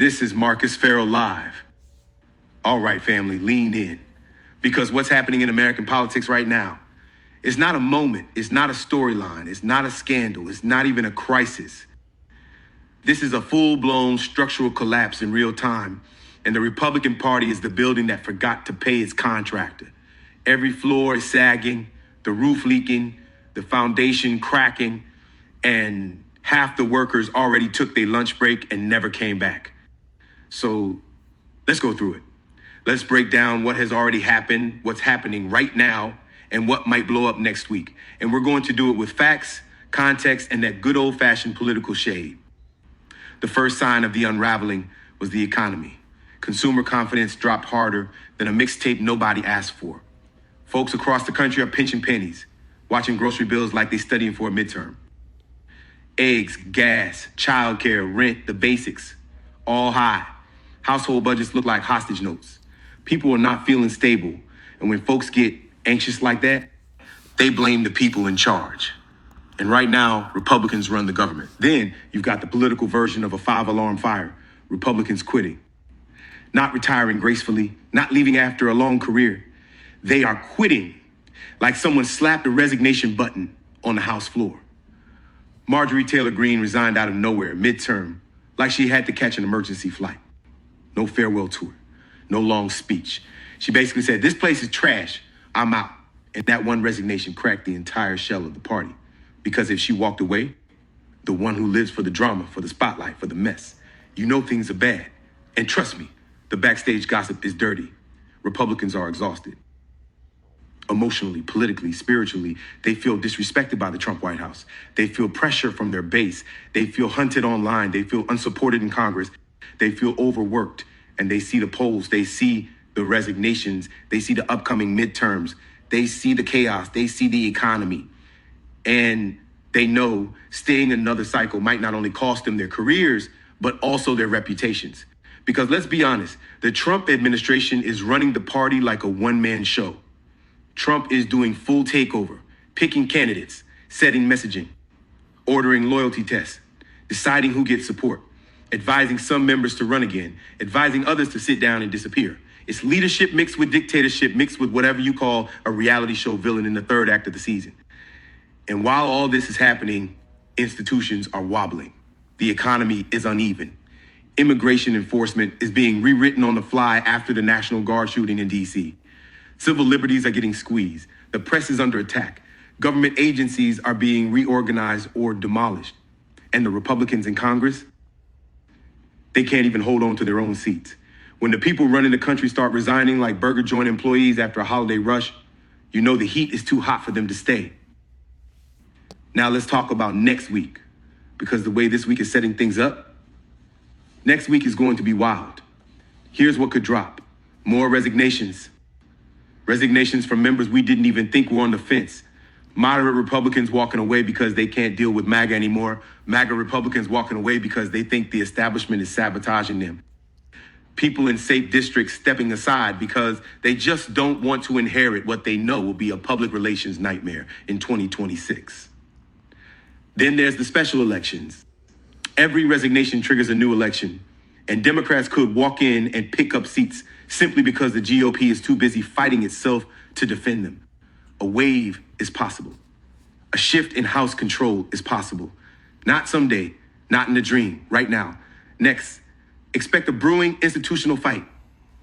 This is Marcus Ferrell live. All right, family, lean in. Because what's happening in American politics right now is not a moment, it's not a storyline, it's not a scandal, it's not even a crisis. This is a full-blown structural collapse in real time, and the Republican Party is the building that forgot to pay its contractor. Every floor is sagging, the roof leaking, the foundation cracking, and half the workers already took their lunch break and never came back. So let's go through it. Let's break down what has already happened, what's happening right now, and what might blow up next week. And we're going to do it with facts, context, and that good old-fashioned political shade. The first sign of the unraveling was the economy. Consumer confidence dropped harder than a mixtape nobody asked for. Folks across the country are pinching pennies, watching grocery bills like they're studying for a midterm. Eggs, gas, childcare, rent, the basics, all high. Household budgets look like hostage notes. People are not feeling stable. And when folks get anxious like that, they blame the people in charge. And right now, Republicans run the government. Then you've got the political version of a 5-alarm fire. Republicans quitting. Not retiring gracefully, not leaving after a long career. They are quitting like someone slapped a resignation button on the House floor. Marjorie Taylor Greene resigned out of nowhere, midterm, like she had to catch an emergency flight. No farewell tour, no long speech. She basically said, this place is trash, I'm out. And that one resignation cracked the entire shell of the party. Because if she walked away, the one who lives for the drama, for the spotlight, for the mess, you know things are bad. And trust me, the backstage gossip is dirty. Republicans are exhausted. Emotionally, politically, spiritually, they feel disrespected by the Trump White House. They feel pressure from their base. They feel hunted online. They feel unsupported in Congress. They feel overworked, and they see the polls. They see the resignations. They see the upcoming midterms. They see the chaos. They see the economy. And they know staying another cycle might not only cost them their careers, but also their reputations. Because let's be honest, the Trump administration is running the party like a one-man show. Trump is doing full takeover, picking candidates, setting messaging, ordering loyalty tests, deciding who gets support, advising some members to run again, advising others to sit down and disappear. It's leadership mixed with dictatorship, mixed with whatever you call a reality show villain in the third act of the season. And while all this is happening, institutions are wobbling. The economy is uneven. Immigration enforcement is being rewritten on the fly after the National Guard shooting in D.C. Civil liberties are getting squeezed. The press is under attack. Government agencies are being reorganized or demolished. And the Republicans in Congress, they can't even hold on to their own seats. When the people running the country start resigning like burger joint employees after a holiday rush, you know the heat is too hot for them to stay. Now let's talk about next week, because the way this week is setting things up, next week is going to be wild. Here's what could drop. More resignations. Resignations from members we didn't even think were on the fence. Moderate Republicans walking away because they can't deal with MAGA anymore. MAGA Republicans walking away because they think the establishment is sabotaging them. People in safe districts stepping aside because they just don't want to inherit what they know will be a public relations nightmare in 2026. Then there's the special elections. Every resignation triggers a new election, and Democrats could walk in and pick up seats simply because the GOP is too busy fighting itself to defend them. A wave is possible. A shift in House control is possible. Not someday, not in a dream, right now. Next, expect a brewing institutional fight.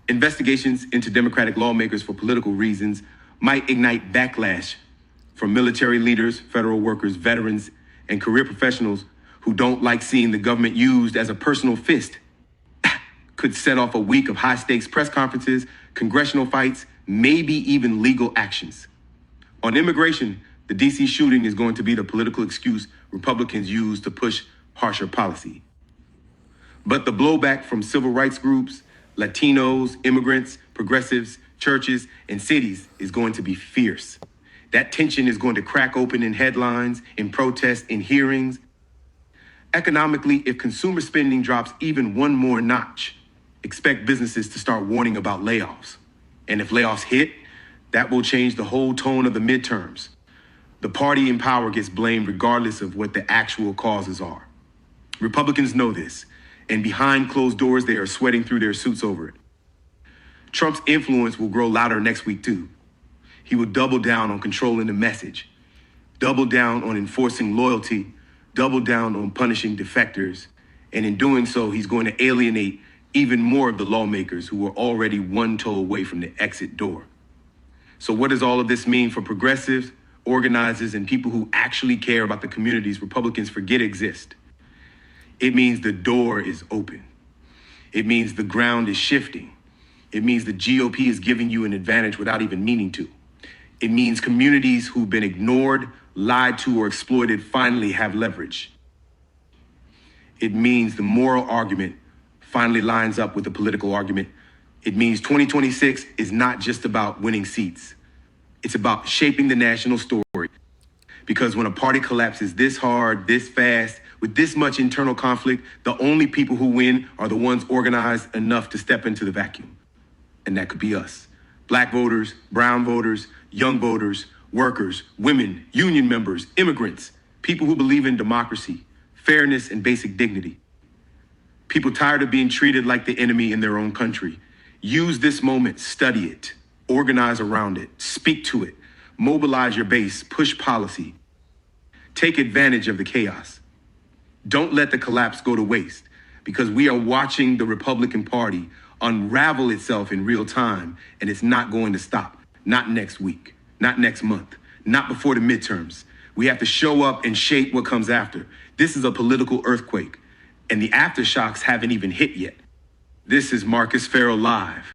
Investigations into Democratic lawmakers for political reasons might ignite backlash from military leaders, federal workers, veterans, and career professionals who don't like seeing the government used as a personal fist. Could set off a week of high-stakes press conferences, congressional fights, maybe even legal actions. On immigration, the D.C. shooting is going to be the political excuse Republicans use to push harsher policy. But the blowback from civil rights groups, Latinos, immigrants, progressives, churches, and cities is going to be fierce. That tension is going to crack open in headlines, in protests, in hearings. Economically, if consumer spending drops even one more notch, expect businesses to start warning about layoffs. And if layoffs hit, that will change the whole tone of the midterms. The party in power gets blamed regardless of what the actual causes are. Republicans know this, And behind closed doors, they are sweating through their suits over it. Trump's influence will grow louder next week, too. He will double down on controlling the message, double down on enforcing loyalty, double down on punishing defectors, and in doing so, he's going to alienate even more of the lawmakers who are already one toe away from the exit door. So what does all of this mean for progressives, organizers, and people who actually care about the communities Republicans forget exist? It means the door is open. It means the ground is shifting. It means the GOP is giving you an advantage without even meaning to. It means communities who've been ignored, lied to, or exploited finally have leverage. It means the moral argument finally lines up with the political argument. It means 2026 is not just about winning seats. It's about shaping the national story. Because when a party collapses this hard, this fast, with this much internal conflict, the only people who win are the ones organized enough to step into the vacuum. And that could be us. Black voters, brown voters, young voters, workers, women, union members, immigrants, people who believe in democracy, fairness, and basic dignity. People tired of being treated like the enemy in their own country. Use this moment, study it, organize around it, speak to it, mobilize your base, push policy. Take advantage of the chaos. Don't let the collapse go to waste, because we are watching the Republican Party unravel itself in real time, and it's not going to stop. Not next week, not next month, not before the midterms. We have to show up and shape what comes after. This is a political earthquake, and the aftershocks haven't even hit yet. This is Marcus Ferrell Live.